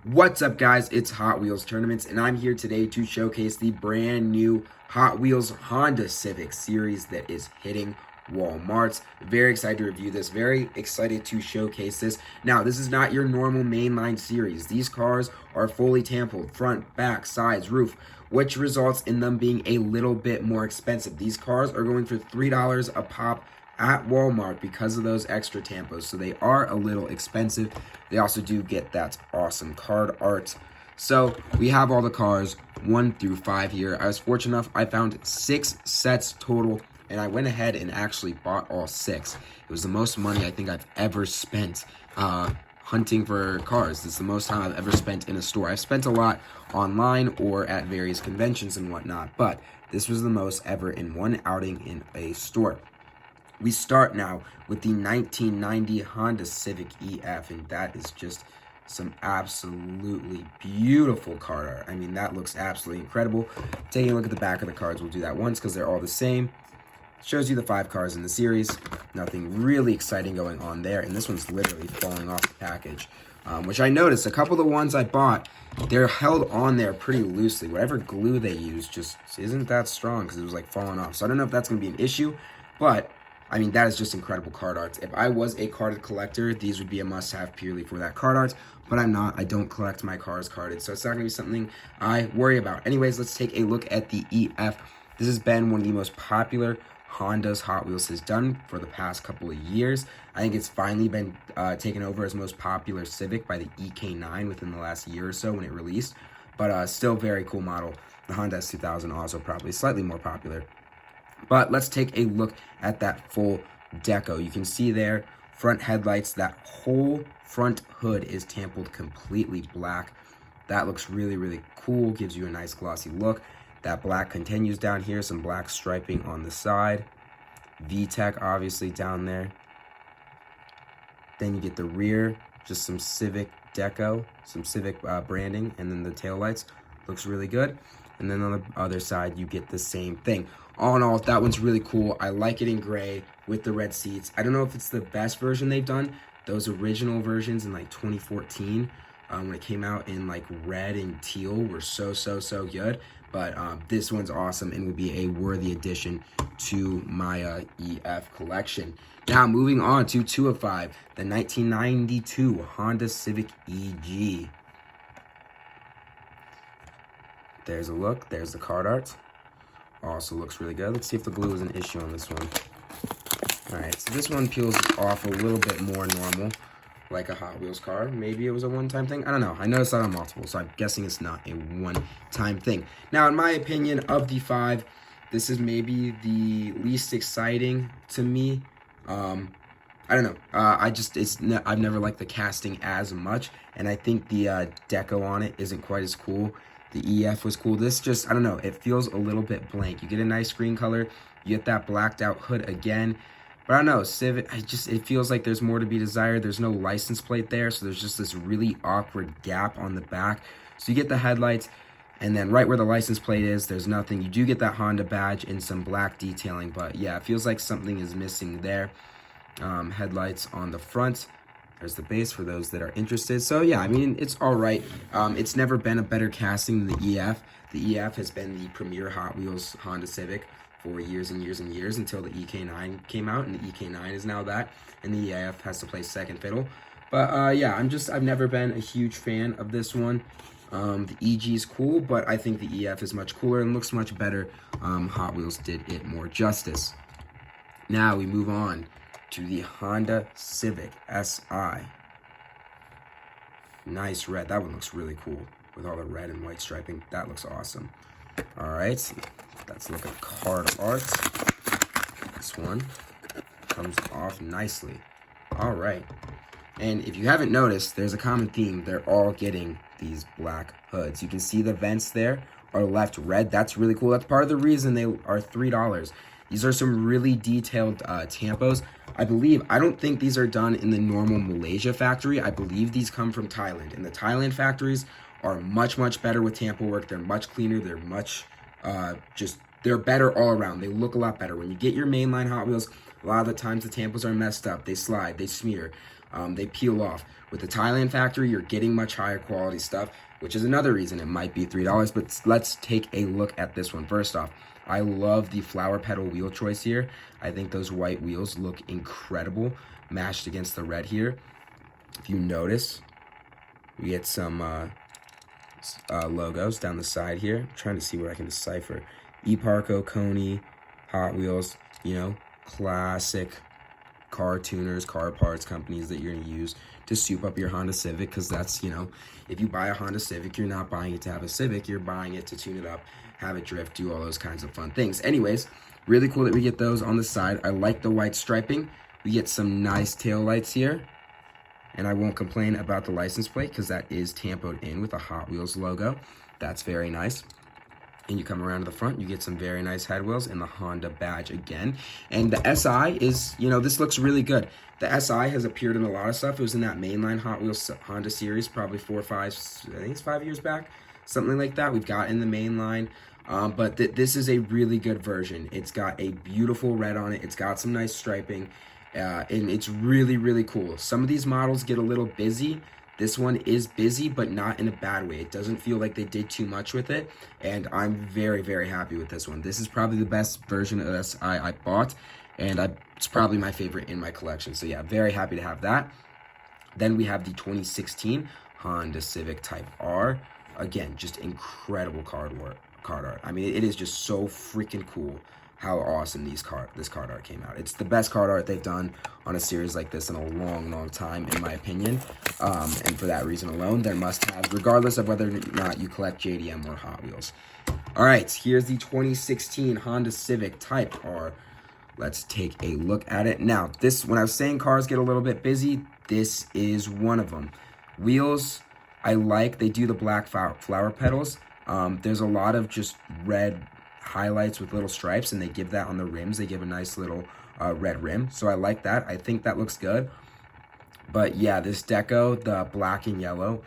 What's up, guys? It's Hot Wheels Tournaments, and I'm here today to showcase the brand new Hot Wheels Honda Civic series that is hitting Walmarts. Very excited to review this, very excited to showcase this. Now, this is not your normal mainline series. These cars are fully tampered, front, back, sides, roof, which results in them being a little bit more expensive. These cars are going for $3 a pop at Walmart because of those extra tampos, so they are a little expensive. They also do get that awesome card art. So we have all the cars 1 through 5 here. I was fortunate enough, I found 6 sets total, and I went ahead and actually bought all 6. It was the most money I think I've ever spent hunting for cars. This is the most time I've ever spent in a store. I've spent a lot online or at various conventions and whatnot, but this was the most ever in one outing in a store. We start now with the 1990 Honda Civic EF, and that is just some absolutely beautiful card art. I mean, that looks absolutely incredible. Taking a look at the back of the cards, we'll do that once because they're all the same. Shows you the 5 cars in the series. Nothing really exciting going on there, and this one's literally falling off the package, which I noticed. A couple of the ones I bought, they're held on there pretty loosely. Whatever glue they use just isn't that strong because it was like falling off. So I don't know if that's going to be an issue, but I mean, that is just incredible card art. If I was a carded collector, these would be a must-have purely for that card art, but I'm not. I don't collect my cars carded, so it's not going to be something I worry about. Anyways, let's take a look at the EF. This has been one of the most popular Hondas Hot Wheels has done for the past couple of years. I think it's finally been taken over as most popular Civic by the EK9 within the last year or so when it released, but still very cool model. The Honda S2000 also probably slightly more popular. But let's take a look at that full deco. You can see there, front headlights, that whole front hood is tampered completely black. That looks really, really cool, gives you a nice glossy look. That black continues down here, some black striping on the side. VTEC obviously down there. Then you get the rear, just some Civic deco, some Civic branding, and then the taillights. Looks really good. And then on the other side, you get the same thing. All in all, that one's really cool. I like it in gray with the red seats. I don't know if it's the best version they've done. Those original versions in like 2014, when it came out in like red and teal, were so good. But this one's awesome and would be a worthy addition to my EF collection. Now, moving on to 2 of 5, the 1992 Honda Civic EG. There's a look. There's the card art. Also looks really good. Let's see if the glue is an issue on this one. Alright, so this one peels off a little bit more normal, like a Hot Wheels car. Maybe it was a one-time thing. I don't know. I noticed that on multiple, so I'm guessing it's not a one-time thing. Now, in my opinion, of the 5, this is maybe the least exciting to me. I don't know. I've never liked the casting as much, and I think the deco on it isn't quite as cool. The EF was cool. This just, I don't know, it feels a little bit blank. You get a nice green color, you get that blacked out hood again. But I don't know, Civic, it feels like there's more to be desired. There's no license plate there, so there's just this really awkward gap on the back. So you get the headlights, and then right where the license plate is, there's nothing. You do get that Honda badge and some black detailing, but yeah, it feels like something is missing there. Headlights on the front. There's the base for those that are interested. So yeah, I mean, it's all right. It's never been a better casting than the EF. The EF has been the premier Hot Wheels Honda Civic for years and years and years until the EK9 came out, and the EK9 is now that, and the EF has to play second fiddle. But yeah, I've never been a huge fan of this one. The EG is cool, but I think the EF is much cooler and looks much better. Hot Wheels did it more justice. Now we move on to the Honda Civic Si. Nice red. That one looks really cool with all the red and white striping. That looks awesome. All right, let's look at card art. This one comes off nicely. All right, and if you haven't noticed, there's a common theme. They're all getting these black hoods. You can see the vents there are left red. That's really cool. That's part of the reason they are $3. These are some really detailed tampos. I don't think these are done in the normal Malaysia factory. I believe these come from Thailand. And the Thailand factories are much better with tampo work. They're much cleaner. They're much, they're better all around. They look a lot better. When you get your mainline Hot Wheels, a lot of the times the tampos are messed up. They slide, they smear. they peel off. With the Thailand factory, you're getting much higher quality stuff, which is another reason it might be $3. But let's take a look at this one. First off, I love the flower petal wheel choice here. I think those white wheels look incredible mashed against the red here. If you notice, we get some logos down the side here. I'm trying to see what I can decipher. E-Parco, Coney, Hot Wheels, you know, classic car tuners, car parts companies that you're going to use to soup up your Honda Civic, because that's, you know, if you buy a Honda Civic, you're not buying it to have a Civic, you're buying it to tune it up, have it drift, do all those kinds of fun things. Anyways, really cool that we get those on the side. I like the white striping. We get some nice tail lights here, and I won't complain about the license plate because that is tampoed in with a Hot Wheels logo. That's very nice. And you come around to the front, you get some very nice head wheels and the Honda badge again. And the SI is, you know, this looks really good. The SI has appeared in a lot of stuff. It was in that mainline Hot Wheels Honda series probably 4 or 5, I think it's 5 years back, something like that. We've got in the mainline. But this is a really good version. It's got a beautiful red on it. It's got some nice striping. And it's really, really cool. Some of these models get a little busy. This one is busy, but not in a bad way. It doesn't feel like they did too much with it, and I'm very, very happy with this one. This is probably the best version of SI I bought, and it's probably my favorite in my collection. So yeah, very happy to have that. Then we have the 2016 Honda Civic Type R. Again, just incredible card art. I mean, it is just so freaking cool how awesome this card art came out. It's the best card art they've done on a series like this in a long, long time, in my opinion. And for that reason alone, they're must-haves, regardless of whether or not you collect JDM or Hot Wheels. All right, here's the 2016 Honda Civic Type R. Let's take a look at it. Now, this, when I was saying cars get a little bit busy, this is one of them. Wheels, I like. They do the black flower petals. There's a lot of just red highlights with little stripes, and they give that on the rims. They give a nice little red rim, so I like that. I think that looks good. But yeah, this deco, the black and yellow,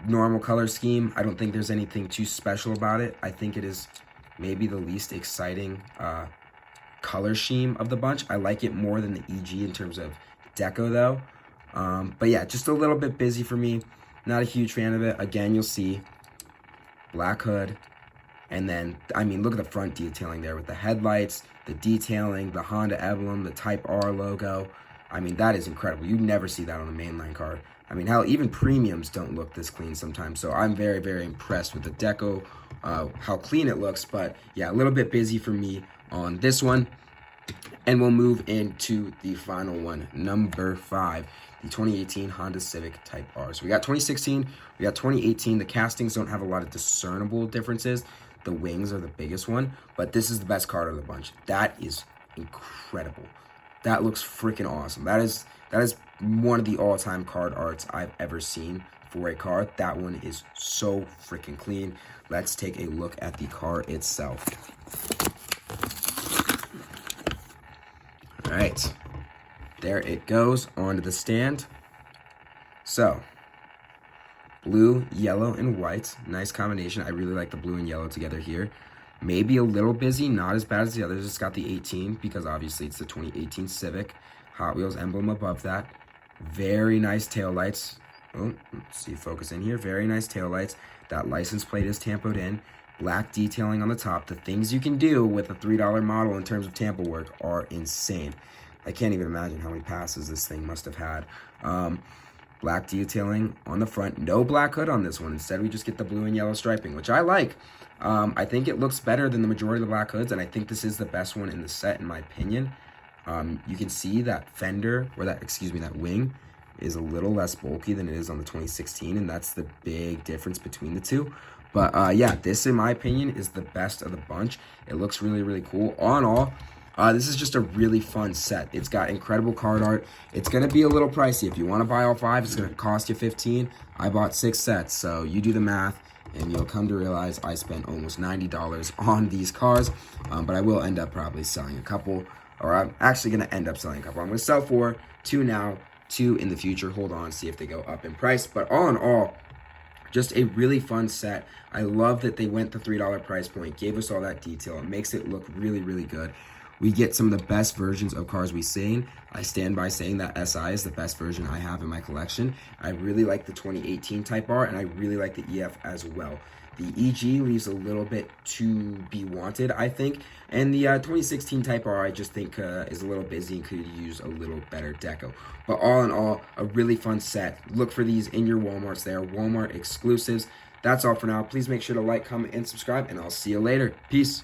normal color scheme, I don't think there's anything too special about it. I think it is maybe the least exciting color scheme of the bunch. I like it more than the EG in terms of deco though. But yeah, just a little bit busy for me. Not a huge fan of it. Again, you'll see black hood. And then, I mean, look at the front detailing there with the headlights, the detailing, the Honda emblem, the Type R logo. I mean, that is incredible. You never see that on a mainline car. I mean, hell, even premiums don't look this clean sometimes. So I'm very, very impressed with the deco, how clean it looks. But yeah, a little bit busy for me on this one. And we'll move into the final one, number 5, the 2018 Honda Civic Type R. So we got 2016, we got 2018. The castings don't have a lot of discernible differences. The wings are the biggest one, but this is the best card of the bunch. That is incredible. That looks freaking awesome. That is one of the all-time card arts I've ever seen for a car. That one is so freaking clean. Let's take a look at the car itself. All right, there it goes onto the stand. So, blue, yellow, and white. Nice combination. I really like the blue and yellow together here. Maybe a little busy, not as bad as the others. It's got the 18 because obviously it's the 2018 Civic. Hot Wheels emblem above that. Very nice taillights. Oh, let's see, focus in here. Very nice taillights. That license plate is tampoed in. Black detailing on the top. The things you can do with a $3 model in terms of tampo work are insane. I can't even imagine how many passes this thing must have had. Black detailing on the front. No black hood on this one. Instead, we just get the blue and yellow striping, which I like. I think it looks better than the majority of the black hoods, and I think this is the best one in the set, in my opinion. You can see that fender, or that wing is a little less bulky than it is on the 2016, and that's the big difference between the two. But yeah, this, in my opinion, is the best of the bunch. It looks really, really cool. All in all, this is just a really fun set. It's got incredible card art. It's going to be a little pricey. If you want to buy all 5, it's going to cost you $15. I bought 6 sets, so you do the math, and you'll come to realize I spent almost $90 on these cars. But I will end up probably selling a couple, or I'm actually going to end up selling a couple. I'm going to sell 4, 2 now, 2 in the future. Hold on, see if they go up in price. But all in all, just a really fun set. I love that they went the $3 price point, gave us all that detail. It makes it look really, really good. We get some of the best versions of cars we've seen. I stand by saying that Si is the best version I have in my collection. I really like the 2018 Type R, and I really like the EF as well. The EG leaves a little bit to be wanted, I think. And the 2016 Type R, I just think is a little busy and could use a little better deco. But all in all, a really fun set. Look for these in your Walmarts. They are Walmart exclusives. That's all for now. Please make sure to like, comment, and subscribe, and I'll see you later. Peace.